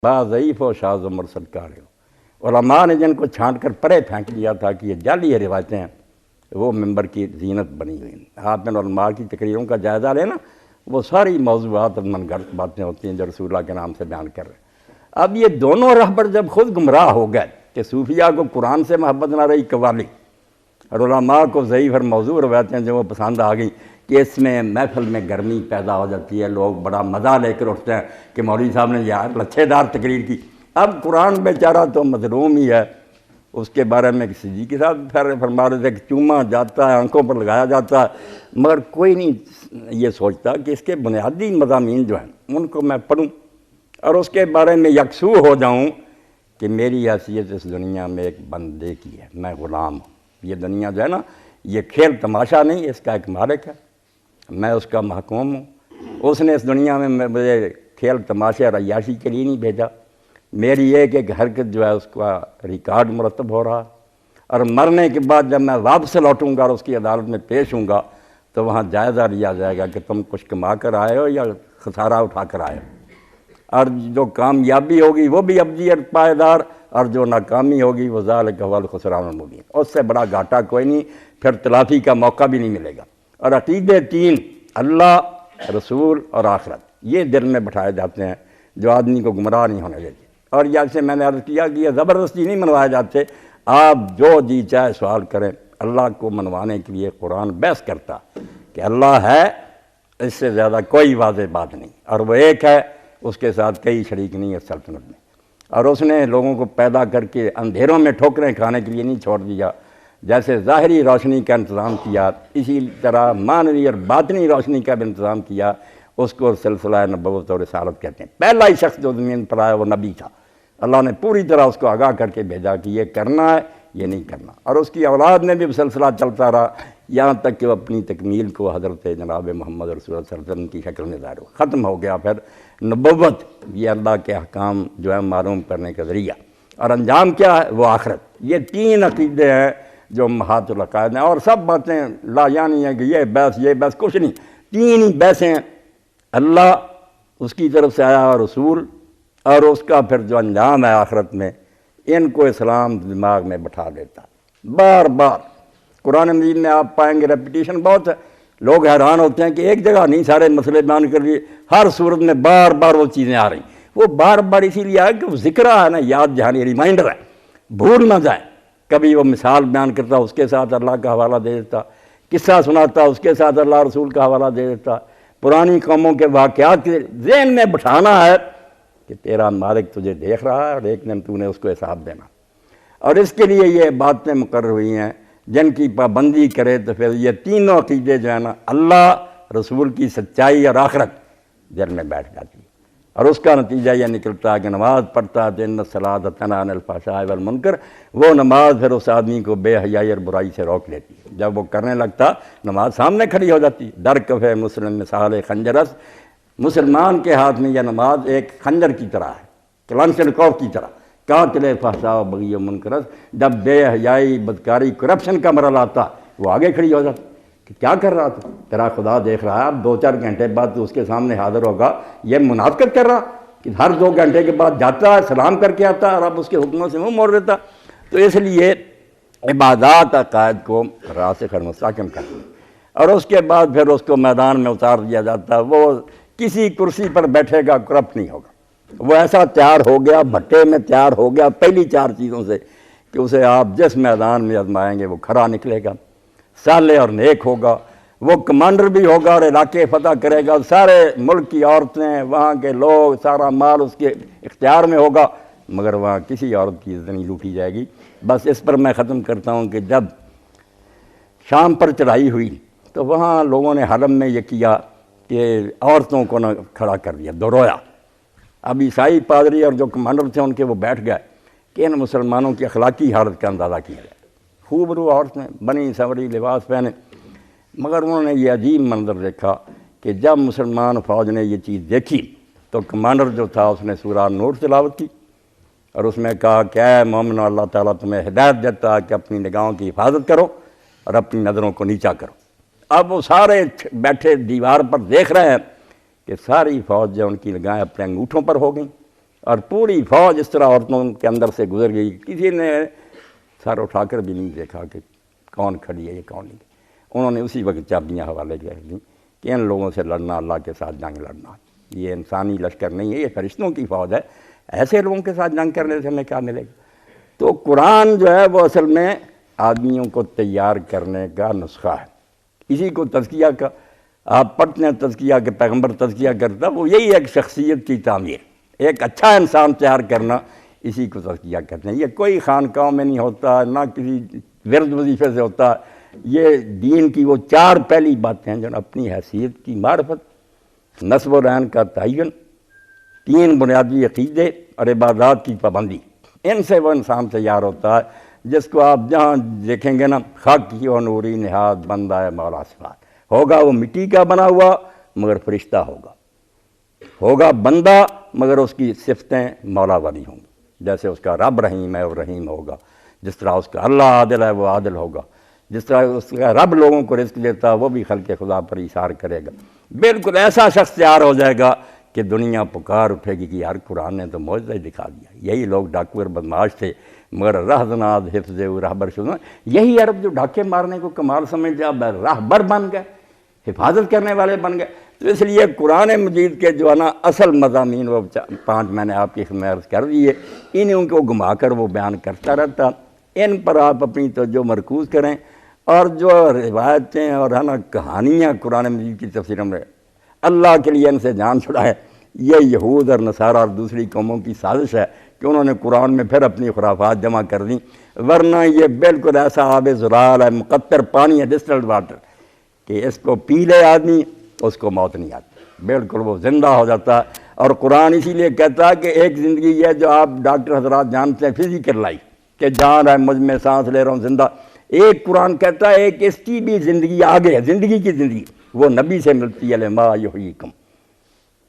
بعض ضعیف و شاذ و مرسل کارے ہو۔ علماء نے جن کو چھانٹ کر پرے پھینک دیا تھا کہ یہ جعلی روایتیں ہیں، وہ ممبر کی زینت بنی ہوئی ہیں۔ آپ نے علماء کی تقریروں کا جائزہ لیں نا، وہ ساری موضوعات اور من گھڑت باتیں ہوتی ہیں جو رسول اللہ کے نام سے بیان کر رہے ہیں۔ اب یہ دونوں رہبر جب خود گمراہ ہو گئے کہ صوفیہ کو قرآن سے محبت نہ رہی قوالی، اور علماء کو ضعیف اور موضوع روایتیں جو وہ پسند آ گئیں کہ اس میں محفل میں گرمی پیدا ہو جاتی ہے، لوگ بڑا مزہ لے کر اٹھتے ہیں کہ مولوی صاحب نے یار لچھے دار تقریر کی۔ اب قرآن بیچارہ تو مظلوم ہی ہے، اس کے بارے میں صدیقی صاحب فرما رہے تھے کہ چوما جاتا ہے، آنکھوں پر لگایا جاتا ہے، مگر کوئی نہیں یہ سوچتا کہ اس کے بنیادی مضامین جو ہیں ان کو میں پڑھوں اور اس کے بارے میں یکسو ہو جاؤں کہ میری حیثیت اس دنیا میں ایک بندے کی ہے، میں غلام ہوں۔ یہ دنیا جو ہے نا، یہ کھیل تماشا نہیں، اس کا ایک مالک ہے، میں اس کا محکوم ہوں۔ اس نے اس دنیا میں مجھے کھیل تماشے اور عیاشی کے لیے نہیں بھیجا، میری ایک ایک حرکت جو ہے اس کا ریکارڈ مرتب ہو رہا، اور مرنے کے بعد جب میں واپس لوٹوں گا اور اس کی عدالت میں پیش ہوں گا تو وہاں جائزہ لیا جائے گا کہ تم کچھ کما کر آئے ہو یا خسارہ اٹھا کر آئے ہو، اور جو کامیابی ہوگی وہ بھی ابدی اور پائیدار، اور جو ناکامی ہوگی وہ ذالک هو الخسران المبین، اس سے بڑا گھاٹا کوئی نہیں، پھر تلافی کا موقع بھی نہیں ملے گا۔ اور عقیدے تین، اللہ، رسول اور آخرت، یہ دل میں بٹھائے جاتے ہیں جو آدمی کو گمراہ نہیں ہونے دیتے۔ اور جیسے میں نے عرض کیا کہ یہ زبردستی نہیں منوائے جاتے، آپ جو جی چاہے سوال کریں۔ اللہ کو منوانے کے لیے قرآن بحث کرتا کہ اللہ ہے، اس سے زیادہ کوئی واضح بات نہیں، اور وہ ایک ہے، اس کے ساتھ کئی شریک نہیں ہے سلطنت میں، اور اس نے لوگوں کو پیدا کر کے اندھیروں میں ٹھوکریں کھانے کے لیے نہیں چھوڑ دیا۔ جیسے ظاہری روشنی کا انتظام کیا، اسی طرح معنوی اور باطنی روشنی کا بھی انتظام کیا۔ اس کو سلسلہ نبوت اور رسالت کہتے ہیں۔ پہلا ہی شخص جو زمین پر آیا وہ نبی تھا، اللہ نے پوری طرح اس کو آگاہ کر کے بھیجا کہ یہ کرنا ہے، یہ نہیں کرنا، اور اس کی اولاد میں بھی سلسلہ چلتا رہا یہاں تک کہ وہ اپنی تکمیل کو حضرت جناب محمد رسول اللہ صلی اللہ علیہ وسلم کی شکل میں ظاہر ہو، ختم ہو گیا۔ پھر نبوت، یہ اللہ کے احکام جو ہے معلوم کرنے کا ذریعہ، اور انجام کیا ہے، وہ آخرت۔ یہ تین عقیدے ہیں جو محات العقائد ہیں، اور سب باتیں لا یعنی ہیں کہ یہ بحث یہ بحث، کچھ نہیں، تین ہی بحثیں ہیں، اللہ اس کی طرف سے آیا اور رسول، اور اس کا پھر جو انجام ہے آخرت میں، ان کو اسلام دماغ میں بٹھا دیتا بار بار۔ قرآن مجید میں آپ پائیں گے ریپیٹیشن بہت ہے، لوگ حیران ہوتے ہیں کہ ایک جگہ نہیں سارے مسئلے بیان کر لیے، ہر صورت میں بار بار وہ چیزیں آ رہی ہیں۔ وہ بار بار اسی لیے آئے کہ وہ ذکرہ ہے نا، یاد دہانی، ریمائنڈر ہے، بھول نہ جائے۔ کبھی وہ مثال بیان کرتا، اس کے ساتھ اللہ کا حوالہ دے دیتا، قصہ سناتا، اس کے ساتھ اللہ رسول کا حوالہ دے دیتا، پرانی قوموں کے واقعات کے ذہن میں بٹھانا ہے کہ تیرا مالک تجھے دیکھ رہا ہے اور ایک دن تو نے اس کو حساب دینا۔ اور اس کے لیے یہ باتیں مقرر ہوئی ہیں، جن کی پابندی کرے تو پھر یہ تینوں عقیدے جو ہیں نا، اللہ، رسول کی سچائی اور آخرت دل میں بیٹھ جاتی ہے، اور اس کا نتیجہ یہ نکلتا ہے کہ نماز پڑھتا ہے تو ان الصلاۃ تنہی عن الفحشاء والمنکر، وہ نماز پھر اس آدمی کو بے حیائی اور برائی سے روک لیتی ہے۔ جب وہ کرنے لگتا، نماز سامنے کھڑی ہو جاتی۔ در کفے مسلم مثال خنجرس، مسلمان کے ہاتھ میں یہ نماز ایک خنجر کی طرح ہے، کلانشنکوف کی طرح، قاتل فحشاء و بغی و منکرس۔ جب بے حیائی، بدکاری، کرپشن کا مرحلہ آتا، وہ آگے کھڑی ہو جاتی کہ کیا کر رہا تھا، تیرا خدا دیکھ رہا ہے، اب 2-4 گھنٹے بعد تو اس کے سامنے حاضر ہوگا، یہ منافقت کر رہا کہ ہر 2 گھنٹے کے بعد جاتا ہے، سلام کر کے آتا ہے، اور اب اس کے حکموں سے منہ موڑ دیتا۔ تو اس لیے عبادات عقائد کو راسخ اور مستحکم کرتے ہیں، اور اس کے بعد پھر اس کو میدان میں اتار دیا جاتا ہے۔ وہ کسی کرسی پر بیٹھے گا، کرپٹ نہیں ہوگا، وہ ایسا تیار ہو گیا، بھٹے میں تیار ہو گیا پہلی 4 چیزوں سے کہ اسے آپ جس میدان میں آزمائیں گے وہ کھڑا نکلے گا، صالح اور نیک ہوگا، وہ کمانڈر بھی ہوگا اور علاقے فتح کرے گا، سارے ملک کی عورتیں، وہاں کے لوگ، سارا مال اس کے اختیار میں ہوگا، مگر وہاں کسی عورت کی عزت نہیں لوٹی جائے گی۔ بس اس پر میں ختم کرتا ہوں کہ جب شام پر چڑھائی ہوئی تو وہاں لوگوں نے حرم میں یہ کیا کہ عورتوں کو نہ کھڑا کر دیا، دورویا۔ اب عیسائی پادری اور جو کمانڈر تھے ان کے وہ بیٹھ گئے کہ ان مسلمانوں کی اخلاقی حالت کا اندازہ کیا جائے۔ خوب رو عورتیں بنی سنوری لباس پہنے، مگر انہوں نے یہ عجیب منظر دیکھا کہ جب مسلمان فوج نے یہ چیز دیکھی تو کمانڈر جو تھا اس نے سورہ نور تلاوت کی، اور اس میں کہا کہ اے مومنو، اللہ تعالیٰ تمہیں ہدایت دیتا ہے کہ اپنی نگاہوں کی حفاظت کرو اور اپنی نظروں کو نیچا کرو۔ اب وہ سارے بیٹھے دیوار پر دیکھ رہے ہیں کہ ساری فوج جو ان کی نگاہیں اپنے انگوٹھوں پر ہو گئیں اور پوری فوج اس طرح عورتوں کے اندر سے گزر گئی، کسی نے سر اٹھا کر بھی نہیں دیکھا کہ کون کھڑی ہے یہ کون نہیں۔ انہوں نے اسی وقت چابیاں حوالے کر دیں کہ ان لوگوں سے لڑنا اللہ کے ساتھ جنگ لڑنا، یہ انسانی لشکر نہیں ہے، یہ فرشتوں کی فوج ہے، ایسے لوگوں کے ساتھ جنگ کرنے سے ہمیں کیا ملے گا؟ تو قرآن جو ہے وہ اصل میں آدمیوں کو تیار کرنے کا نسخہ ہے، اسی کو تزکیہ کا آپ پڑھتے ہیں، تزکیہ کے پیغمبر تزکیہ کرتا، وہ یہی ایک شخصیت کی تعمیر، ایک اچھا انسان تیار کرنا، اسی کو تزکیہ کرتے ہیں۔ یہ کوئی خانقاہوں میں نہیں ہوتا، نہ کسی ورد وظیفے سے ہوتا، یہ دین کی وہ چار پہلی باتیں ہیں جو اپنی حیثیت کی معرفت، نصب و رعن کا تعین، تین بنیادی عقیدے اور عبادات کی پابندی، ان سے وہ انسان تیار ہوتا ہے جس کو آپ جہاں دیکھیں گے نا، خاکی و نوری نہاد بندہ ہے مولا صفات، ہوگا وہ مٹی کا بنا ہوا مگر فرشتہ ہوگا بندہ مگر اس کی صفتیں مولا والی ہوں گی، جیسے اس کا رب رحیم ہے وہ رحیم ہوگا، جس طرح اس کا اللہ عادل ہے وہ عادل ہوگا، جس طرح اس کا رب لوگوں کو رزق دیتا ہے وہ بھی خلق خدا پر ایثار کرے گا۔ بالکل ایسا شخص تیار ہو جائے گا کہ دنیا پکار اٹھے گی کہ یار قرآن نے تو معجزہ ہی دکھا دیا۔ یہی لوگ ڈاکو اور بدماش تھے مگر رہزناد حفظ رہبر شدہ، یہی عرب جو ڈھاکے مارنے کو کمال سمجھتے اب راہبر بن گئے، حفاظت کرنے والے بن گئے۔ تو اس لیے قرآن مجید کے جو ہے نا اصل مضامین وہ 5 میں نے آپ کی خدمت عرض کر دیے، انہیں کو گھما کر وہ بیان کرتا رہتا، ان پر آپ اپنی توجہ مرکوز کریں، اور جو روایتیں اور ہے نا کہانیاں قرآن مجید کی تفسیر میں اللہ کے لیے ان سے جان چھڑائے، یہ یہود اور نصارہ اور دوسری قوموں کی سازش ہے کہ انہوں نے قرآن میں پھر اپنی خرافات جمع کر دیں، ورنہ یہ بالکل ایسا آب زلال ہے، مقطر پانی ہے، ڈسٹلڈ واٹر، کہ اس کو پی لے آدمی اس کو موت نہیں آتی، بالکل وہ زندہ ہو جاتا ہے۔ اور قرآن اسی لیے کہتا ہے کہ ایک زندگی یہ جو آپ ڈاکٹر حضرات جانتے ہیں فزیکل لائف، کہ جان ہے مجھ میں سانس لے رہا ہوں زندہ، ایک قرآن کہتا ہے ایک اس کی بھی زندگی آگے ہے، زندگی کی زندگی وہ نبی سے ملتی ہے، لما یحییکم۔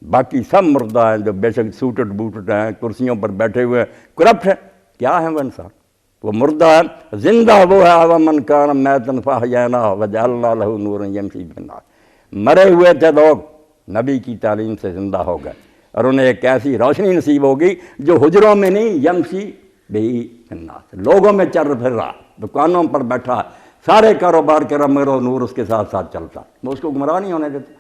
باقی سب مردہ ہیں جو بے شک سوٹڈ بوٹڈ ہیں، کرسیوں پر بیٹھے ہوئے ہیں، کرپٹ ہیں، کیا ہیں وہ انسان؟ وہ مردہ ہے، زندہ وہ ہے ومن کان میتا فاحییناہ وجعلنا لہ نورا یمشی بہ الناس۔ مرے ہوئے تھے لوگ، نبی کی تعلیم سے زندہ ہو گئے، اور انہیں ایک ایسی روشنی نصیب ہوگی جو حجروں میں نہیں، یمشی بہ الناس، لوگوں میں چل پھر رہا، دکانوں پر بیٹھا، سارے کاروبار کر رہا، مگر وہ نور اس کے ساتھ ساتھ چلتا، وہ اس کو گمراہ نہیں ہونے دیتا،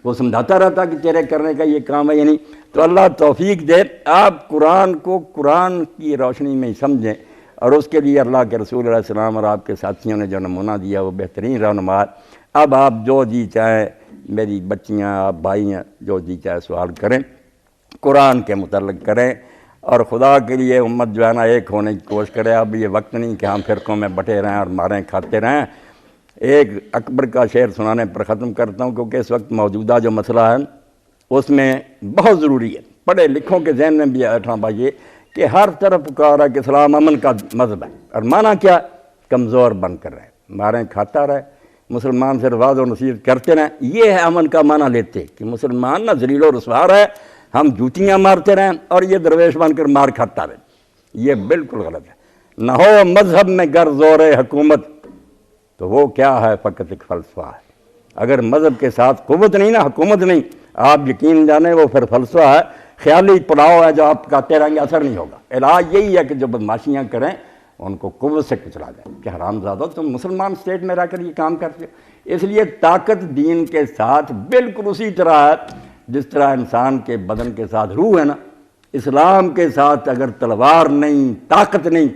وہ سمجھاتا رہتا کہ تیرے کرنے کا یہ کام ہے یا نہیں۔ تو اللہ توفیق دے آپ قرآن کو قرآن کی روشنی میں ہی سمجھیں، اور اس کے لیے اللہ کے رسول علیہ السلام اور آپ کے ساتھیوں نے جو نمونہ دیا وہ بہترین رہنما ہے۔ اب آپ جو جی چاہیں، میری بچیاں آپ بھائی ہیں، جو جی چاہے سوال کریں، قرآن کے متعلق کریں، اور خدا کے لیے امت جو ہے نا ایک ہونے کی کوشش کرے۔ اب یہ وقت نہیں کہ ہم فرقوں میں بٹے رہیں اور ماریں کھاتے رہیں۔ ایک اکبر کا شعر سنانے پر ختم کرتا ہوں، کیونکہ اس وقت موجودہ جو مسئلہ ہے اس میں بہت ضروری ہے، پڑھے لکھوں کے ذہن میں بھی بیٹھا بھائی کہ ہر طرف پکارا کہ اسلام امن کا مذہب ہے، اور معنی کیا؟ کمزور بن کر رہے، ماریں کھاتا رہے، مسلمان سے واضح و نصیحت کرتے رہیں، یہ ہے امن کا معنی لیتے کہ مسلمان نہ ذلیل و رسوا ہے، ہم جوتیاں مارتے رہیں اور یہ درویش بن کر مار کھاتا رہے، یہ بالکل غلط ہے۔ نہ ہو مذہب میں گر زور حکومت تو وہ کیا ہے، فقط ایک فلسفہ ہے۔ اگر مذہب کے ساتھ قوت نہیں نا، حکومت نہیں، آپ یقین جانیں وہ پھر فلسفہ ہے، خیالی پلاؤ ہے جو آپ کھاتے رہیں گے، اثر نہیں ہوگا۔ علاج یہی ہے کہ جو بدماشیاں کریں ان کو قوت سے کچلا جائے کہ حرام زادہ تم مسلمان اسٹیٹ میں رہ کر یہ کام کرتے ہو۔ اس لیے طاقت دین کے ساتھ بالکل اسی طرح ہے جس طرح انسان کے بدن کے ساتھ روح ہے نا، اسلام کے ساتھ اگر تلوار نہیں، طاقت نہیں،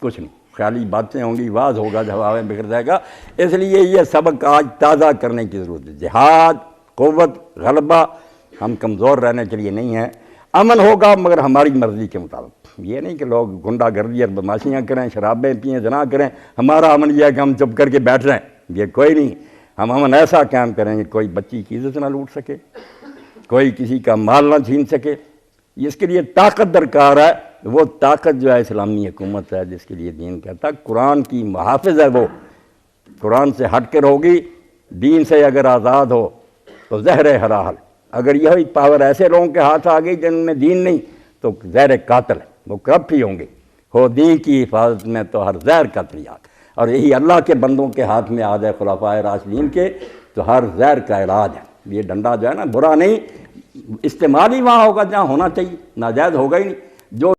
کچھ نہیں، خیالی باتیں ہوں گی، واز ہوگا، جب ہوا میں بکھر جائے گا۔ اس لیے یہ سبق آج تازہ کرنے کی ضرورت ہے، جہاد، قوت، غلبہ، ہم کمزور رہنے کے لیے نہیں ہیں۔ امن ہوگا مگر ہماری مرضی کے مطابق، یہ نہیں کہ لوگ گنڈا گردی اور بدماشیاں کریں، شرابیں پئیں، زنا کریں، ہمارا امن یہ ہے کہ ہم چپ کر کے بیٹھ رہے ہیں، یہ کوئی نہیں۔ ہم امن ایسا قائم کریں کہ کوئی بچی کی عزت نہ لوٹ سکے، کوئی کسی کا مال نہ چھین سکے۔ اس کے لیے طاقت درکار ہے، وہ طاقت جو ہے اسلامی حکومت ہے، جس کے لیے دین کہتا ہے قرآن کی محافظ ہے، وہ قرآن سے ہٹ کر ہوگی، دین سے اگر آزاد ہو تو زہر حلال۔ اگر یہی پاور ایسے لوگوں کے ہاتھ آ گئی جن میں دین نہیں تو زہر قاتل ہے، وہ کرپٹ ہی ہوں گے۔ ہو دین کی حفاظت میں تو ہر زہر قتلیات، اور یہی اللہ کے بندوں کے ہاتھ میں آ جائے، خلفائے راشدین کے، تو ہر زہر کا علاج ہے۔ یہ ڈنڈا جو ہے نا برا نہیں، استعمال ہی وہاں ہوگا جہاں ہونا چاہیے، ناجائز ہوگا ہی نہیں۔ جو